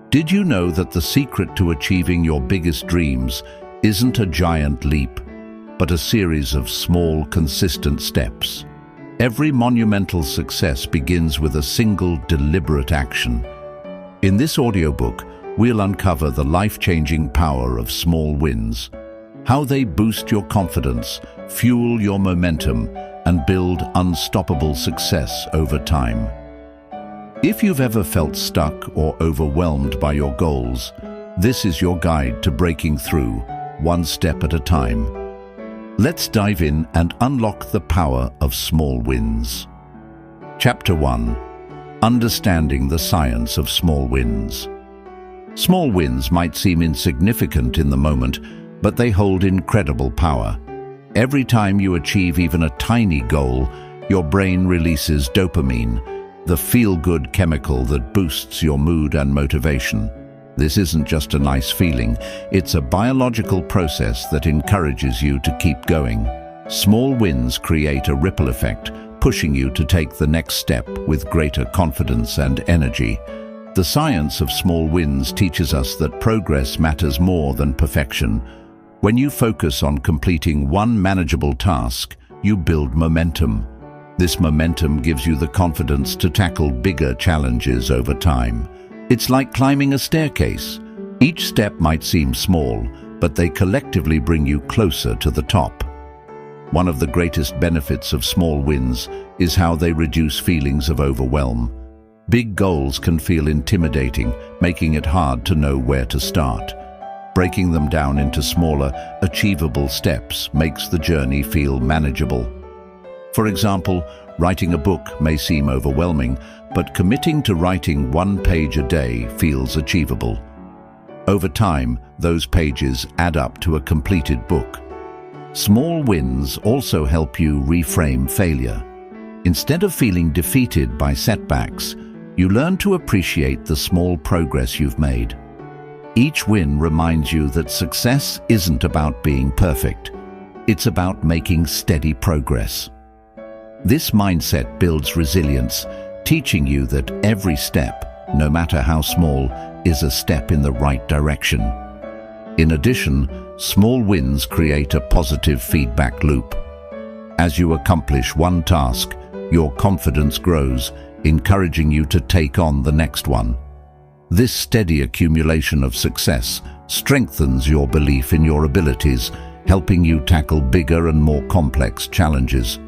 Did you know that the secret to achieving your biggest dreams isn't a giant leap, but a series of small, consistent steps? Every monumental success begins with a single, deliberate action. In this audiobook, we'll uncover the life-changing power of small wins, how they boost your confidence, fuel your momentum, and build unstoppable success over time. If you've ever felt stuck or overwhelmed by your goals, this is your guide to breaking through, one step at a time. Let's dive in and unlock the power of small wins. Chapter 1. Understanding the science of small wins. Small wins might seem insignificant in the moment, but they hold incredible power. Every time you achieve even a tiny goal, your brain releases dopamine, the feel-good chemical that boosts your mood and motivation. This isn't just a nice feeling, it's a biological process that encourages you to keep going. Small wins create a ripple effect, pushing you to take the next step with greater confidence and energy. The science of small wins teaches us that progress matters more than perfection. When you focus on completing one manageable task, you build momentum. This momentum gives you the confidence to tackle bigger challenges over time. It's like climbing a staircase. Each step might seem small, but they collectively bring you closer to the top. One of the greatest benefits of small wins is how they reduce feelings of overwhelm. Big goals can feel intimidating, making it hard to know where to start. Breaking them down into smaller, achievable steps makes the journey feel manageable. For example, writing a book may seem overwhelming, but committing to writing one page a day feels achievable. Over time, those pages add up to a completed book. Small wins also help you reframe failure. Instead of feeling defeated by setbacks, you learn to appreciate the small progress you've made. Each win reminds you that success isn't about being perfect. It's about making steady progress. This mindset builds resilience, teaching you that every step, no matter how small, is a step in the right direction. In addition, small wins create a positive feedback loop. As you accomplish one task, your confidence grows, encouraging you to take on the next one. This steady accumulation of success strengthens your belief in your abilities, helping you tackle bigger and more complex challenges.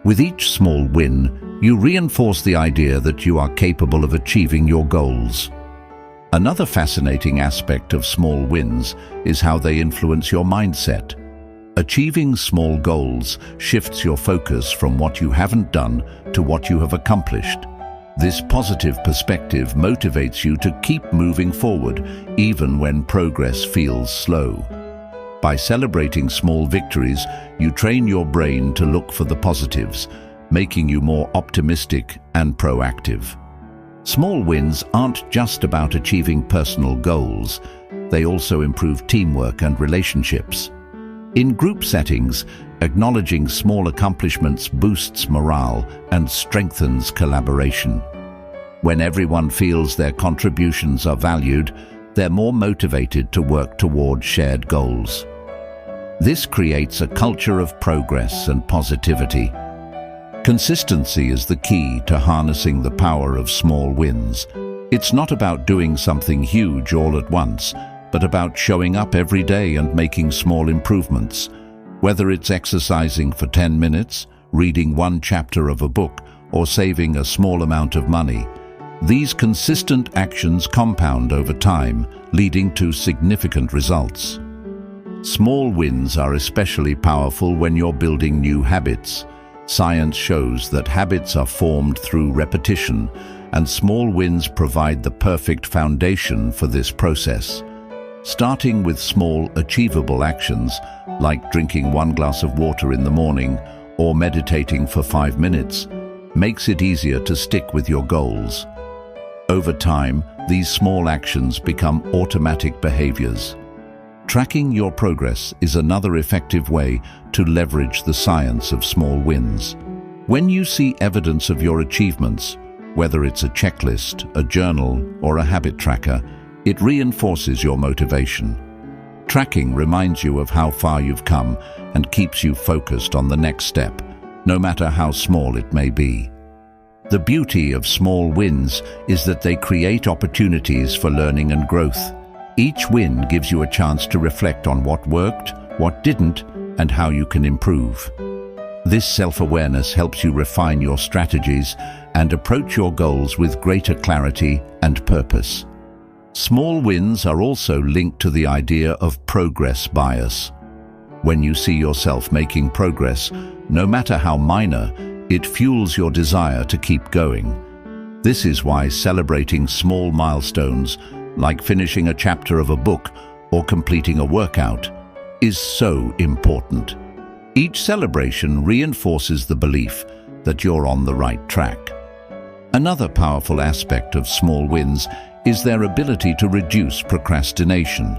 With each small win, you reinforce the idea that you are capable of achieving your goals. Another fascinating aspect of small wins is how they influence your mindset. Achieving small goals shifts your focus from what you haven't done to what you have accomplished. This positive perspective motivates you to keep moving forward, even when progress feels slow. By celebrating small victories, you train your brain to look for the positives, making you more optimistic and proactive. Small wins aren't just about achieving personal goals, they also improve teamwork and relationships. In group settings, acknowledging small accomplishments boosts morale and strengthens collaboration. When everyone feels their contributions are valued, they're more motivated to work toward shared goals. This creates a culture of progress and positivity. Consistency is the key to harnessing the power of small wins. It's not about doing something huge all at once, but about showing up every day and making small improvements. Whether it's exercising for 10 minutes, reading one chapter of a book, or saving a small amount of money, these consistent actions compound over time, leading to significant results. Small wins are especially powerful when you're building new habits. Science shows that habits are formed through repetition, and small wins provide the perfect foundation for this process. Starting with small, achievable actions, like drinking one glass of water in the morning or meditating for 5 minutes, makes it easier to stick with your goals. Over time, these small actions become automatic behaviors. Tracking your progress is another effective way to leverage the science of small wins. When you see evidence of your achievements, Whether it's a checklist, a journal, or a habit tracker, it reinforces your motivation. Tracking reminds you of how far you've come and keeps you focused on the next step, no matter how small it may be. The beauty of small wins is that they create opportunities for learning and growth. Each win gives you a chance to reflect on what worked, what didn't, and how you can improve. This self-awareness helps you refine your strategies and approach your goals with greater clarity and purpose. Small wins are also linked to the idea of progress bias. When you see yourself making progress, no matter how minor, it fuels your desire to keep going. This is why celebrating small milestones, like finishing a chapter of a book or completing a workout, is so important. Each celebration reinforces the belief that you're on the right track. Another powerful aspect of small wins is their ability to reduce procrastination.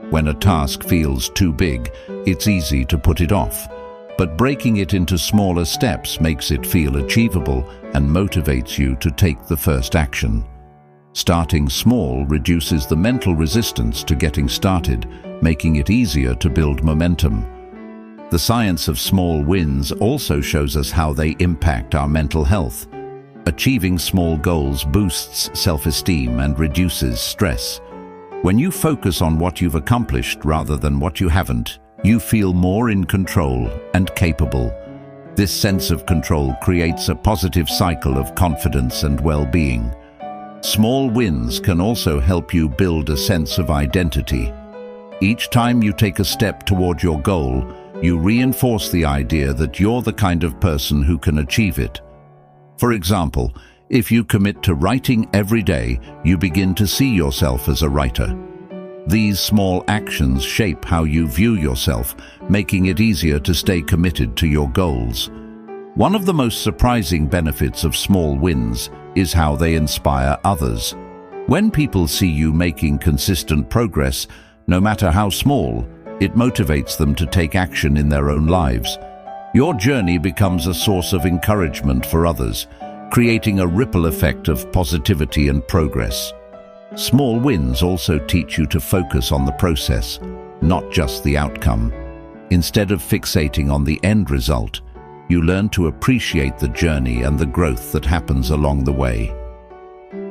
When a task feels too big, it's easy to put it off. But breaking it into smaller steps makes it feel achievable and motivates you to take the first action. Starting small reduces the mental resistance to getting started, making it easier to build momentum. The science of small wins also shows us how they impact our mental health. Achieving small goals boosts self-esteem and reduces stress. When you focus on what you've accomplished rather than what you haven't, you feel more in control and capable. This sense of control creates a positive cycle of confidence and well-being. Small wins can also help you build a sense of identity. Each time you take a step toward your goal, you reinforce the idea that you're the kind of person who can achieve it. For example, if you commit to writing every day, you begin to see yourself as a writer. These small actions shape how you view yourself, making it easier to stay committed to your goals. One of the most surprising benefits of small wins is how they inspire others. When people see you making consistent progress, no matter how small, it motivates them to take action in their own lives. Your journey becomes a source of encouragement for others, creating a ripple effect of positivity and progress. Small wins also teach you to focus on the process, not just the outcome. Instead of fixating on the end result, you learn to appreciate the journey and the growth that happens along the way.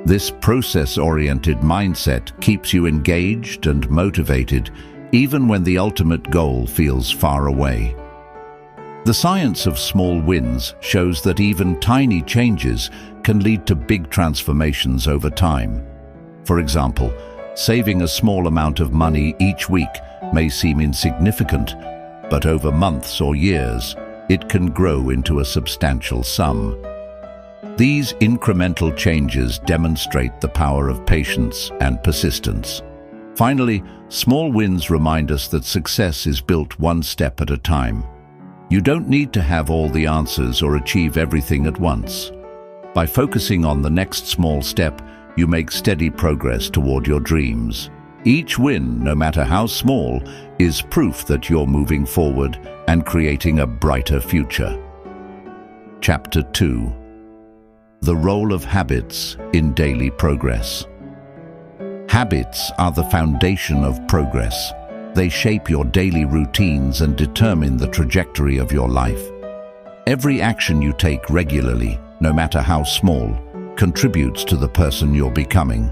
This process-oriented mindset keeps you engaged and motivated, even when the ultimate goal feels far away. The science of small wins shows that even tiny changes can lead to big transformations over time. For example, saving a small amount of money each week may seem insignificant, but over months or years, it can grow into a substantial sum. These incremental changes demonstrate the power of patience and persistence. Finally, small wins remind us that success is built one step at a time. You don't need to have all the answers or achieve everything at once. By focusing on the next small step, you make steady progress toward your dreams. Each win, no matter how small, is proof that you're moving forward and creating a brighter future. Chapter 2. The role of habits in daily progress. Habits are the foundation of progress. They shape your daily routines and determine the trajectory of your life. Every action you take regularly, no matter how small, contributes to the person you're becoming.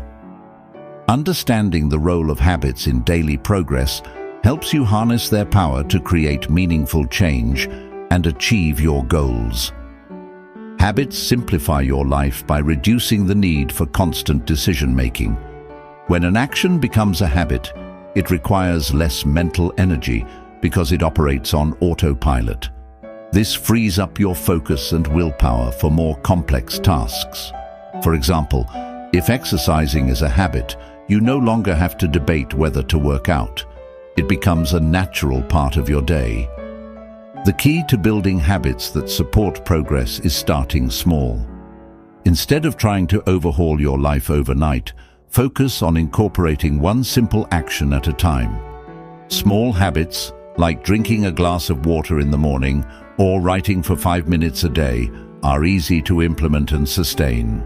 Understanding the role of habits in daily progress helps you harness their power to create meaningful change and achieve your goals. Habits simplify your life by reducing the need for constant decision-making. When an action becomes a habit, it requires less mental energy because it operates on autopilot. This frees up your focus and willpower for more complex tasks. For example, if exercising is a habit, you no longer have to debate whether to work out. It becomes a natural part of your day. The key to building habits that support progress is starting small. Instead of trying to overhaul your life overnight, focus on incorporating one simple action at a time. Small habits, like drinking a glass of water in the morning or writing for 5 minutes a day, are easy to implement and sustain.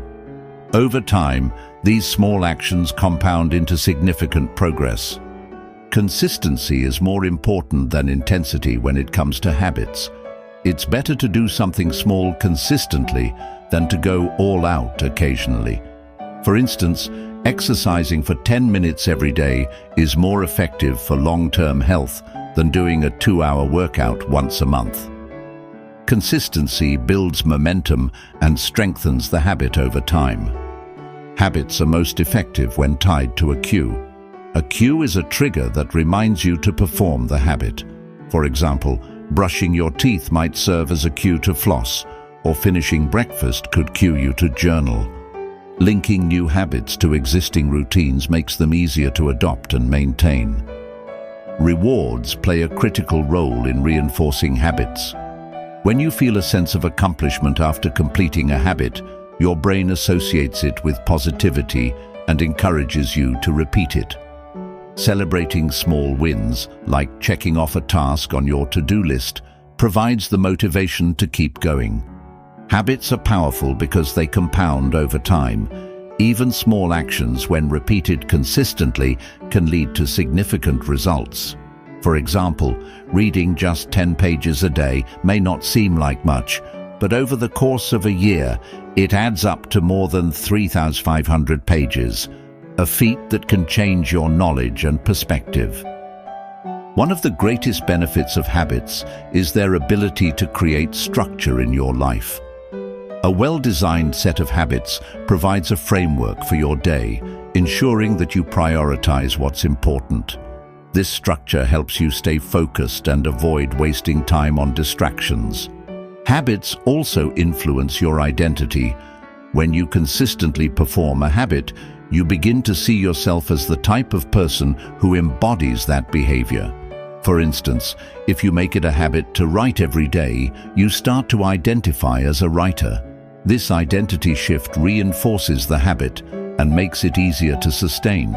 Over time, these small actions compound into significant progress. Consistency is more important than intensity when it comes to habits. It's better to do something small consistently than to go all out occasionally. For instance, exercising for 10 minutes every day is more effective for long-term health than doing a 2-hour workout once a month. Consistency builds momentum and strengthens the habit over time. Habits are most effective when tied to a cue. A cue is a trigger that reminds you to perform the habit. For example, brushing your teeth might serve as a cue to floss, or finishing breakfast could cue you to journal. Linking new habits to existing routines makes them easier to adopt and maintain. Rewards play a critical role in reinforcing habits. When you feel a sense of accomplishment after completing a habit, your brain associates it with positivity and encourages you to repeat it. Celebrating small wins, like checking off a task on your to-do list, provides the motivation to keep going. Habits are powerful because they compound over time. Even small actions, when repeated consistently, can lead to significant results. For example, reading just 10 pages a day may not seem like much, but over the course of a year, it adds up to more than 3,500 pages, a feat that can change your knowledge and perspective. One of the greatest benefits of habits is their ability to create structure in your life. A well-designed set of habits provides a framework for your day, ensuring that you prioritize what's important. This structure helps you stay focused and avoid wasting time on distractions. Habits also influence your identity. When you consistently perform a habit, you begin to see yourself as the type of person who embodies that behavior. For instance, if you make it a habit to write every day, you start to identify as a writer. This identity shift reinforces the habit and makes it easier to sustain.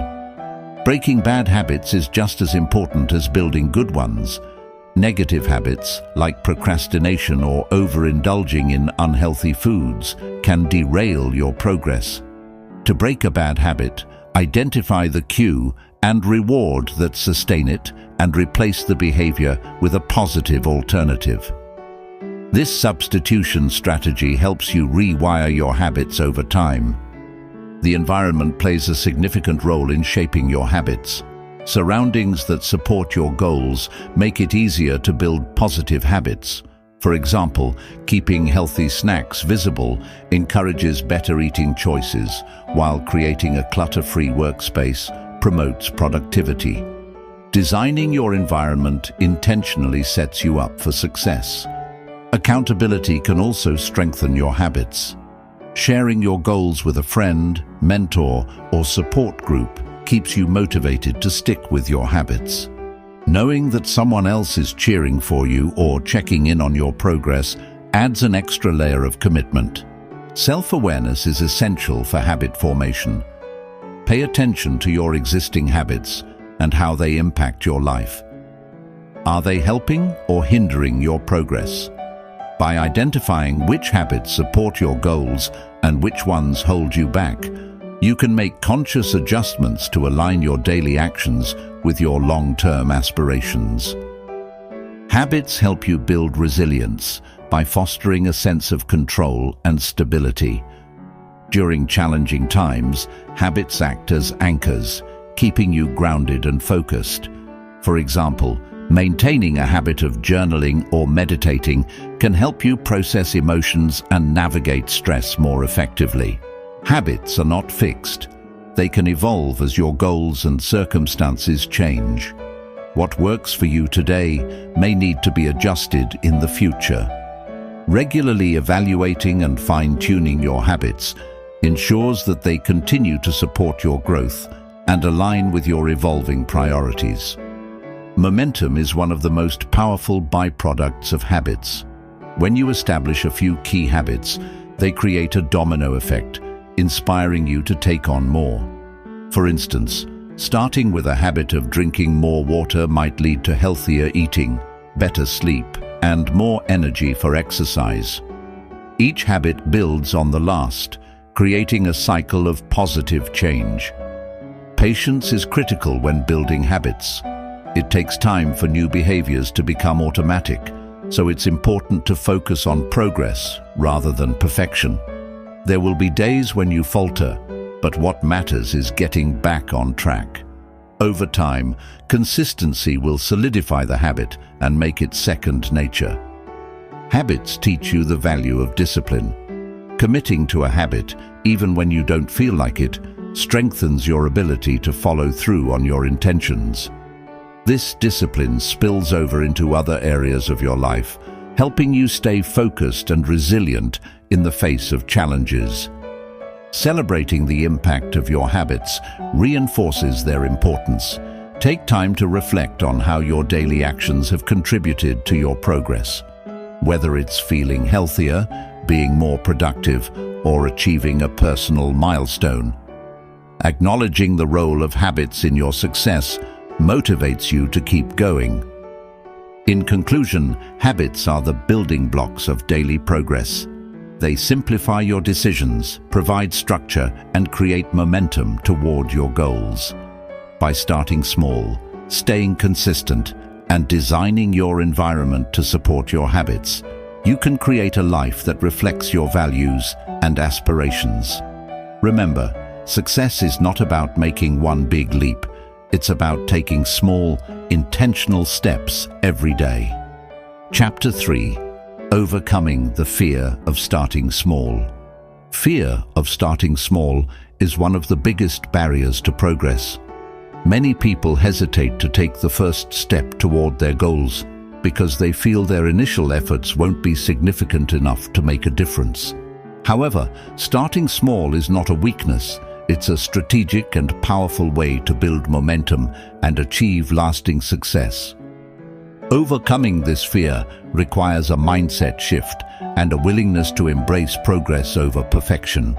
Breaking bad habits is just as important as building good ones. Negative habits, like procrastination or overindulging in unhealthy foods, can derail your progress. To break a bad habit, identify the cue and reward that sustain it, and replace the behavior with a positive alternative. This substitution strategy helps you rewire your habits over time. The environment plays a significant role in shaping your habits. Surroundings that support your goals make it easier to build positive habits. For example, keeping healthy snacks visible encourages better eating choices, while creating a clutter-free workspace promotes productivity. Designing your environment intentionally sets you up for success. Accountability can also strengthen your habits. Sharing your goals with a friend, mentor, or support group keeps you motivated to stick with your habits. Knowing that someone else is cheering for you or checking in on your progress adds an extra layer of commitment. Self-awareness is essential for habit formation. Pay attention to your existing habits and how they impact your life. Are they helping or hindering your progress? By identifying which habits support your goals and which ones hold you back, you can make conscious adjustments to align your daily actions with your long-term aspirations. Habits help you build resilience by fostering a sense of control and stability. During challenging times, habits act as anchors, keeping you grounded and focused. For example, maintaining a habit of journaling or meditating can help you process emotions and navigate stress more effectively. Habits are not fixed. They can evolve as your goals and circumstances change. What works for you today may need to be adjusted in the future. Regularly evaluating and fine-tuning your habits ensures that they continue to support your growth and align with your evolving priorities. Momentum is one of the most powerful byproducts of habits. When you establish a few key habits, they create a domino effect, inspiring you to take on more. For instance, starting with a habit of drinking more water might lead to healthier eating, better sleep, and more energy for exercise. Each habit builds on the last, creating a cycle of positive change. Patience is critical when building habits. It takes time for new behaviors to become automatic, so it's important to focus on progress rather than perfection. There will be days when you falter, but what matters is getting back on track. Over time, consistency will solidify the habit and make it second nature. Habits teach you the value of discipline. Committing to a habit, even when you don't feel like it, strengthens your ability to follow through on your intentions. This discipline spills over into other areas of your life, helping you stay focused and resilient in the face of challenges. Celebrating the impact of your habits reinforces their importance. Take time to reflect on how your daily actions have contributed to your progress. Whether it's feeling healthier, being more productive, or achieving a personal milestone. Acknowledging the role of habits in your success motivates you to keep going. In conclusion, habits are the building blocks of daily progress. They simplify your decisions, provide structure, and create momentum toward your goals. By starting small, staying consistent, and designing your environment to support your habits, you can create a life that reflects your values and aspirations. Remember, success is not about making one big leap. It's about taking small, intentional steps every day. Chapter 3. Overcoming the fear of starting small. Fear of starting small is one of the biggest barriers to progress. Many people hesitate to take the first step toward their goals because they feel their initial efforts won't be significant enough to make a difference. However, starting small is not a weakness. It's a strategic and powerful way to build momentum and achieve lasting success. Overcoming this fear requires a mindset shift and a willingness to embrace progress over perfection.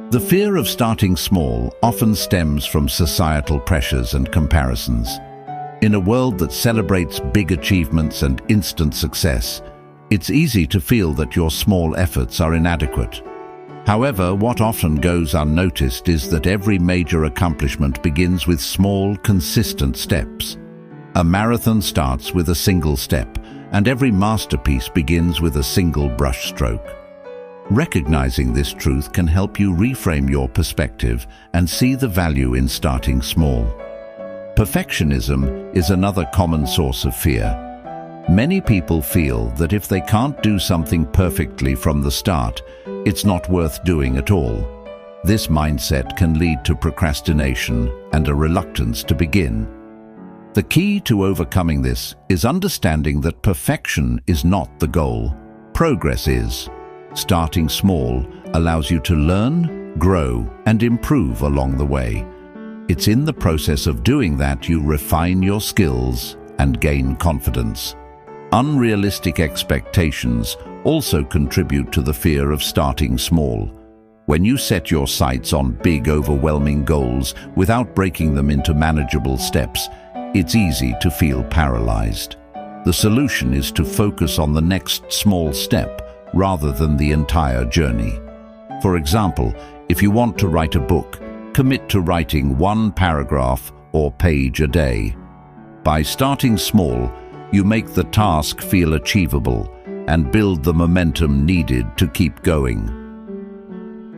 The fear of starting small often stems from societal pressures and comparisons. In a world that celebrates big achievements and instant success, it's easy to feel that your small efforts are inadequate. However, what often goes unnoticed is that every major accomplishment begins with small, consistent steps. A marathon starts with a single step, and every masterpiece begins with a single brushstroke. Recognizing this truth can help you reframe your perspective and see the value in starting small. Perfectionism is another common source of fear. Many people feel that if they can't do something perfectly from the start, it's not worth doing at all. This mindset can lead to procrastination and a reluctance to begin. The key to overcoming this is understanding that perfection is not the goal. Progress is. Starting small allows you to learn, grow, and improve along the way. It's in the process of doing that you refine your skills and gain confidence. Unrealistic expectations also contribute to the fear of starting small. When you set your sights on big, overwhelming goals without breaking them into manageable steps, it's easy to feel paralyzed. The solution is to focus on the next small step rather than the entire journey. For example, if you want to write a book, commit to writing one paragraph or page a day. By starting small, you make the task feel achievable and build the momentum needed to keep going.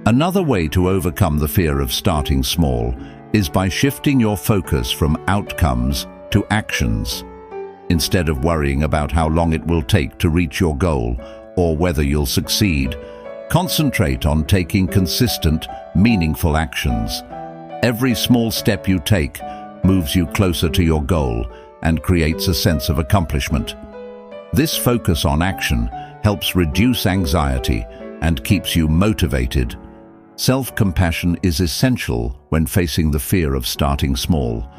Another way to overcome the fear of starting small is by shifting your focus from outcomes to actions. Instead of worrying about how long it will take to reach your goal or whether you'll succeed, concentrate on taking consistent, meaningful actions. Every small step you take moves you closer to your goal and creates a sense of accomplishment. This focus on action helps reduce anxiety and keeps you motivated. Self-compassion is essential when facing the fear of starting small.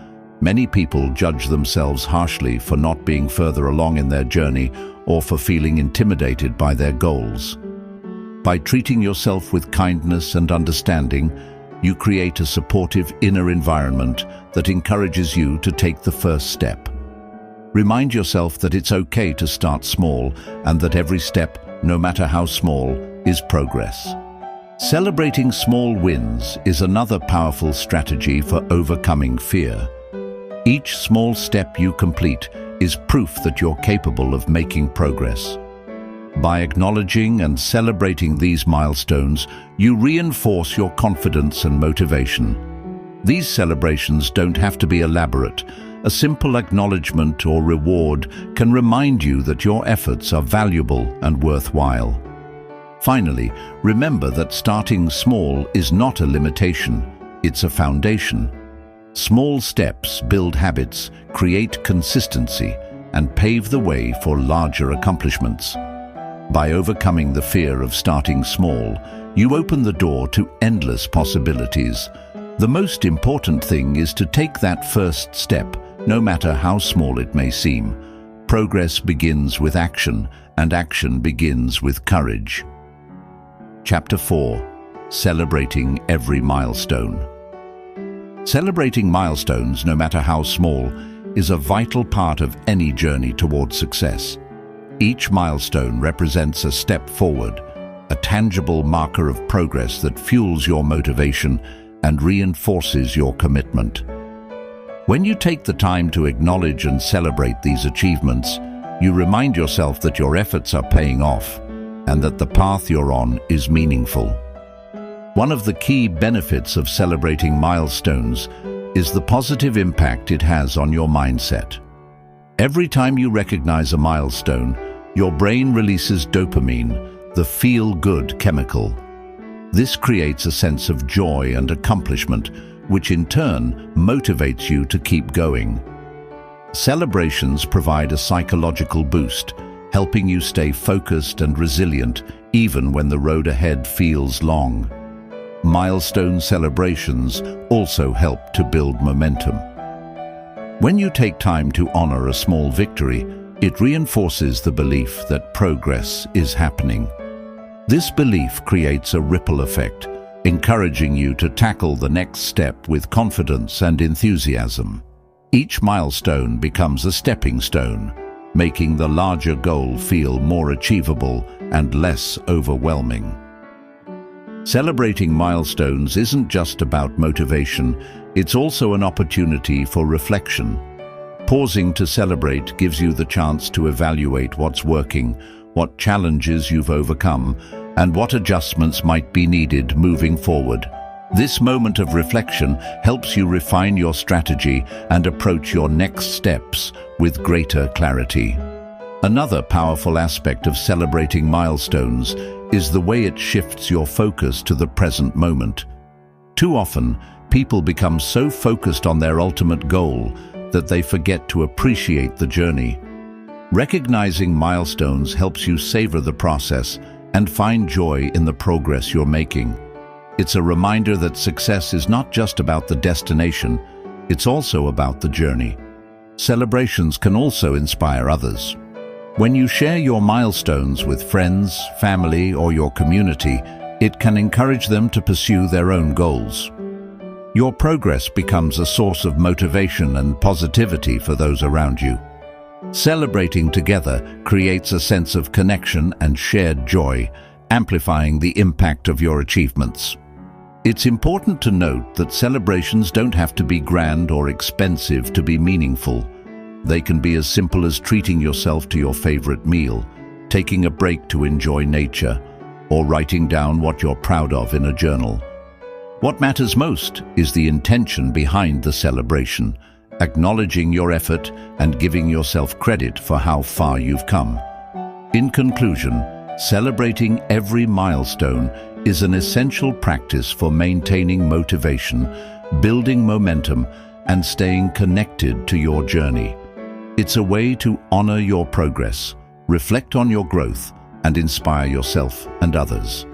Many people judge themselves harshly for not being further along in their journey or for feeling intimidated by their goals. By treating yourself with kindness and understanding, you create a supportive inner environment that encourages you to take the first step. Remind yourself that it's okay to start small and that every step, no matter how small, is progress. Celebrating small wins is another powerful strategy for overcoming fear. Each small step you complete is proof that you're capable of making progress. By acknowledging and celebrating these milestones, you reinforce your confidence and motivation. These celebrations don't have to be elaborate. A simple acknowledgement or reward can remind you that your efforts are valuable and worthwhile. Finally, remember that starting small is not a limitation, it's a foundation. Small steps build habits, create consistency, and pave the way for larger accomplishments. By overcoming the fear of starting small, you open the door to endless possibilities. The most important thing is to take that first step, no matter how small it may seem. Progress begins with action, and action begins with courage. Chapter 4. Celebrating every milestone. Celebrating milestones, no matter how small, is a vital part of any journey towards success. Each milestone represents a step forward, a tangible marker of progress that fuels your motivation and reinforces your commitment. When you take the time to acknowledge and celebrate these achievements, you remind yourself that your efforts are paying off and that the path you're on is meaningful. One of the key benefits of celebrating milestones is the positive impact it has on your mindset. Every time you recognize a milestone, your brain releases dopamine, the feel-good chemical. This creates a sense of joy and accomplishment, which in turn motivates you to keep going. Celebrations provide a psychological boost, helping you stay focused and resilient even when the road ahead feels long. Milestone celebrations also help to build momentum. When you take time to honor a small victory, it reinforces the belief that progress is happening. This belief creates a ripple effect, encouraging you to tackle the next step with confidence and enthusiasm. Each milestone becomes a stepping stone, making the larger goal feel more achievable and less overwhelming. Celebrating milestones isn't just about motivation, it's also an opportunity for reflection. Pausing to celebrate gives you the chance to evaluate what's working, what challenges you've overcome, and what adjustments might be needed moving forward. This moment of reflection helps you refine your strategy and approach your next steps with greater clarity. Another powerful aspect of celebrating milestones is the way it shifts your focus to the present moment. Too often, people become so focused on their ultimate goal that they forget to appreciate the journey. Recognizing milestones helps you savor the process and find joy in the progress you're making. It's a reminder that success is not just about the destination, it's also about the journey. Celebrations can also inspire others. When you share your milestones with friends, family, or your community, it can encourage them to pursue their own goals. Your progress becomes a source of motivation and positivity for those around you. Celebrating together creates a sense of connection and shared joy, amplifying the impact of your achievements. It's important to note that celebrations don't have to be grand or expensive to be meaningful. They can be as simple as treating yourself to your favorite meal, taking a break to enjoy nature, or writing down what you're proud of in a journal. What matters most is the intention behind the celebration, acknowledging your effort and giving yourself credit for how far you've come. In conclusion, celebrating every milestone is an essential practice for maintaining motivation, building momentum, and staying connected to your journey. It's a way to honor your progress, reflect on your growth, and inspire yourself and others.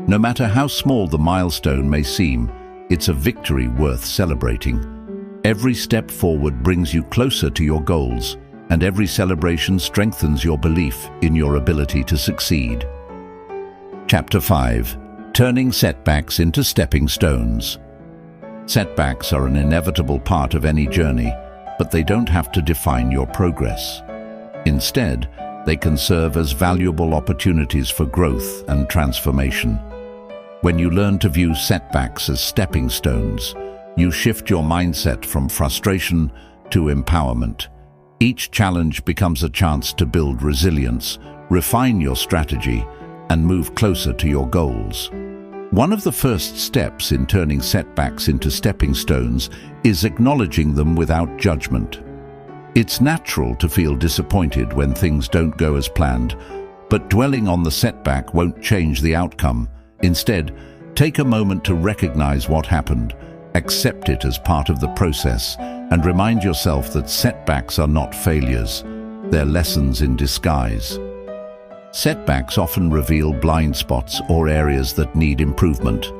No matter how small the milestone may seem, it's a victory worth celebrating. Every step forward brings you closer to your goals, and every celebration strengthens your belief in your ability to succeed. Chapter 5. Turning setbacks into stepping stones. Setbacks are an inevitable part of any journey, but they don't have to define your progress. Instead, they can serve as valuable opportunities for growth and transformation. When you learn to view setbacks as stepping stones, you shift your mindset from frustration to empowerment. Each challenge becomes a chance to build resilience, refine your strategy, and move closer to your goals. One of the first steps in turning setbacks into stepping stones is acknowledging them without judgment. It's natural to feel disappointed when things don't go as planned, but dwelling on the setback won't change the outcome. Instead, take a moment to recognize what happened, accept it as part of the process, and remind yourself that setbacks are not failures, they're lessons in disguise. Setbacks often reveal blind spots or areas that need improvement.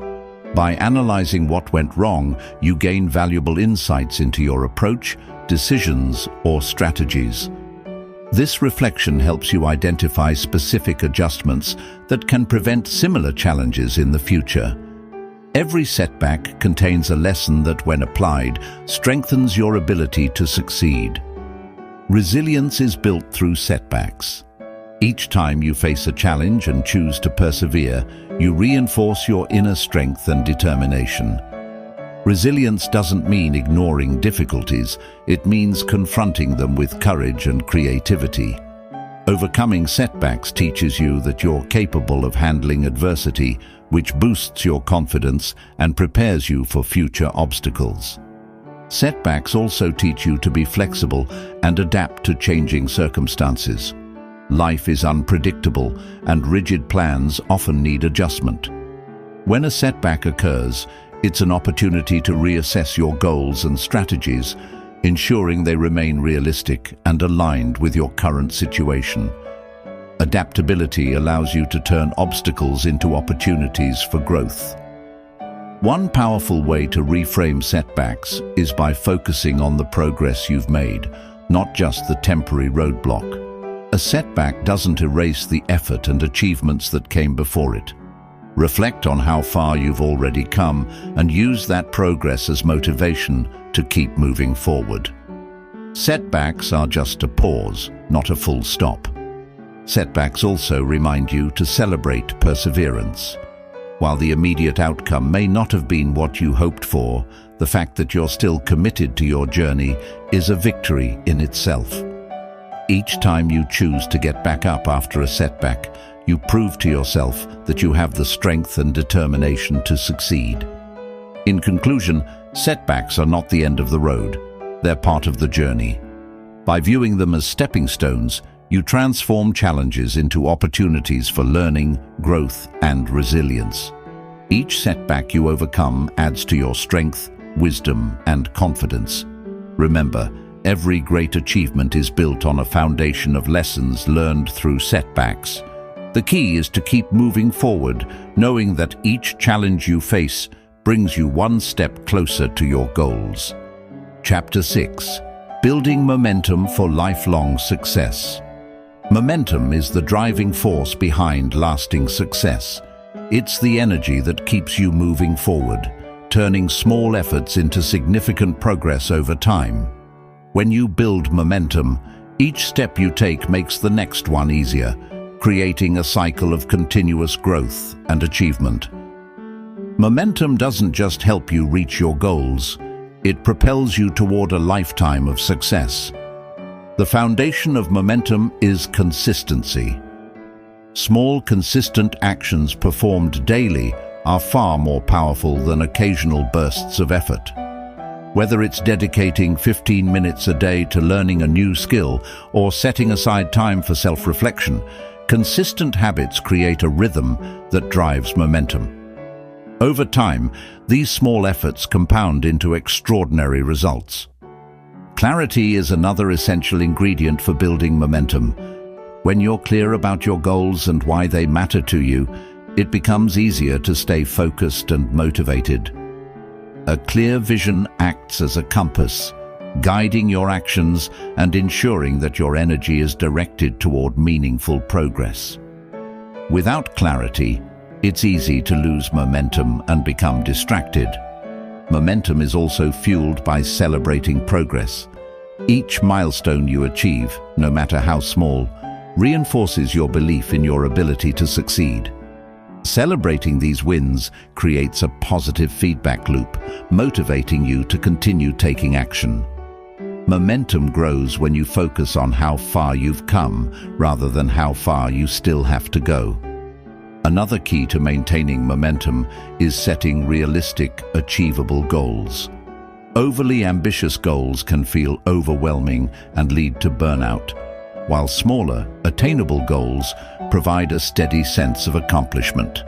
By analyzing what went wrong, you gain valuable insights into your approach, decisions, or strategies. This reflection helps you identify specific adjustments that can prevent similar challenges in the future. Every setback contains a lesson that, when applied, strengthens your ability to succeed. Resilience is built through setbacks. Each time you face a challenge and choose to persevere, you reinforce your inner strength and determination. Resilience doesn't mean ignoring difficulties, it means confronting them with courage and creativity. Overcoming setbacks teaches you that you're capable of handling adversity, which boosts your confidence and prepares you for future obstacles. Setbacks also teach you to be flexible and adapt to changing circumstances. Life is unpredictable, and rigid plans often need adjustment. When a setback occurs, it's an opportunity to reassess your goals and strategies, ensuring they remain realistic and aligned with your current situation. Adaptability allows you to turn obstacles into opportunities for growth. One powerful way to reframe setbacks is by focusing on the progress you've made, not just the temporary roadblock. A setback doesn't erase the effort and achievements that came before it. Reflect on how far you've already come and use that progress as motivation to keep moving forward. Setbacks are just a pause, not a full stop. Setbacks also remind you to celebrate perseverance. While the immediate outcome may not have been what you hoped for, the fact that you're still committed to your journey is a victory in itself. Each time you choose to get back up after a setback, you prove to yourself that you have the strength and determination to succeed. In conclusion, setbacks are not the end of the road. They're part of the journey. By viewing them as stepping stones, you transform challenges into opportunities for learning, growth, and resilience. Each setback you overcome adds to your strength, wisdom, and confidence. Remember, every great achievement is built on a foundation of lessons learned through setbacks. The key is to keep moving forward, knowing that each challenge you face brings you one step closer to your goals. Chapter 6: Building Momentum for Lifelong Success. Momentum is the driving force behind lasting success. It's the energy that keeps you moving forward, turning small efforts into significant progress over time. When you build momentum, each step you take makes the next one easier, creating a cycle of continuous growth and achievement. Momentum doesn't just help you reach your goals, it propels you toward a lifetime of success. The foundation of momentum is consistency. Small, consistent actions performed daily are far more powerful than occasional bursts of effort. Whether it's dedicating 15 minutes a day to learning a new skill or setting aside time for self-reflection, consistent habits create a rhythm that drives momentum. Over time, these small efforts compound into extraordinary results. Clarity is another essential ingredient for building momentum. When you're clear about your goals and why they matter to you, it becomes easier to stay focused and motivated. A clear vision acts as a compass, guiding your actions and ensuring that your energy is directed toward meaningful progress. Without clarity, it's easy to lose momentum and become distracted. Momentum is also fueled by celebrating progress. Each milestone you achieve, no matter how small, reinforces your belief in your ability to succeed. Celebrating these wins creates a positive feedback loop, motivating you to continue taking action. Momentum grows when you focus on how far you've come rather than how far you still have to go. Another key to maintaining momentum is setting realistic, achievable goals. Overly ambitious goals can feel overwhelming and lead to burnout, while smaller, attainable goals provide a steady sense of accomplishment.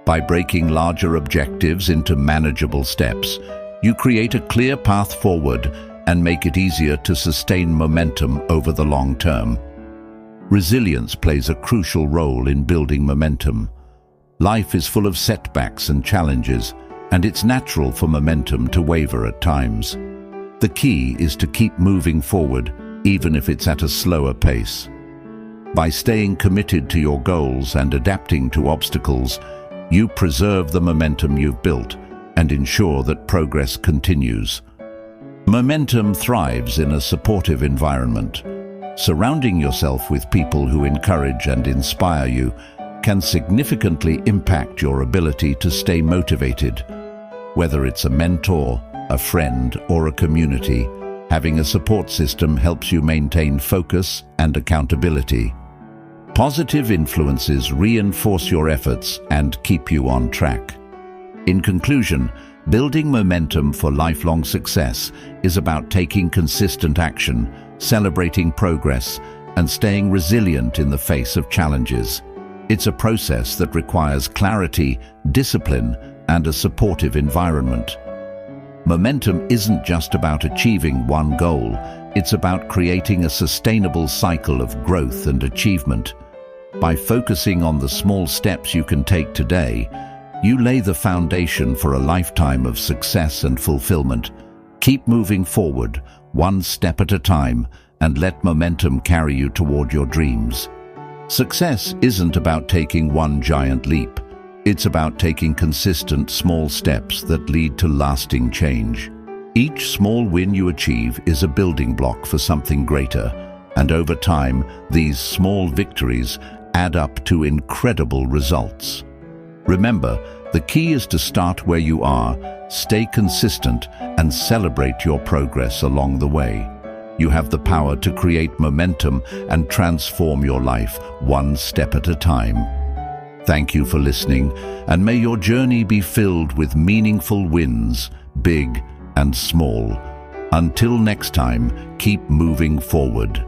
By breaking larger objectives into manageable steps, you create a clear path forward and make it easier to sustain momentum over the long term. Resilience plays a crucial role in building momentum. Life is full of setbacks and challenges, and it's natural for momentum to waver at times. The key is to keep moving forward, even if it's at a slower pace. By staying committed to your goals and adapting to obstacles, you preserve the momentum you've built and ensure that progress continues. Momentum thrives in a supportive environment. Surrounding yourself with people who encourage and inspire you can significantly impact your ability to stay motivated. Whether it's a mentor, a friend, or a community, having a support system helps you maintain focus and accountability. Positive influences reinforce your efforts and keep you on track. In conclusion, building momentum for lifelong success is about taking consistent action, celebrating progress, and staying resilient in the face of challenges. It's a process that requires clarity, discipline, and a supportive environment. Momentum isn't just about achieving one goal, it's about creating a sustainable cycle of growth and achievement. By focusing on the small steps you can take today, you lay the foundation for a lifetime of success and fulfillment. Keep moving forward, one step at a time, and let momentum carry you toward your dreams. Success isn't about taking one giant leap. It's about taking consistent small steps that lead to lasting change. Each small win you achieve is a building block for something greater, and over time, these small victories add up to incredible results. Remember, the key is to start where you are, stay consistent, and celebrate your progress along the way. You have the power to create momentum and transform your life one step at a time. Thank you for listening, and may your journey be filled with meaningful wins, big and small. Until next time, keep moving forward.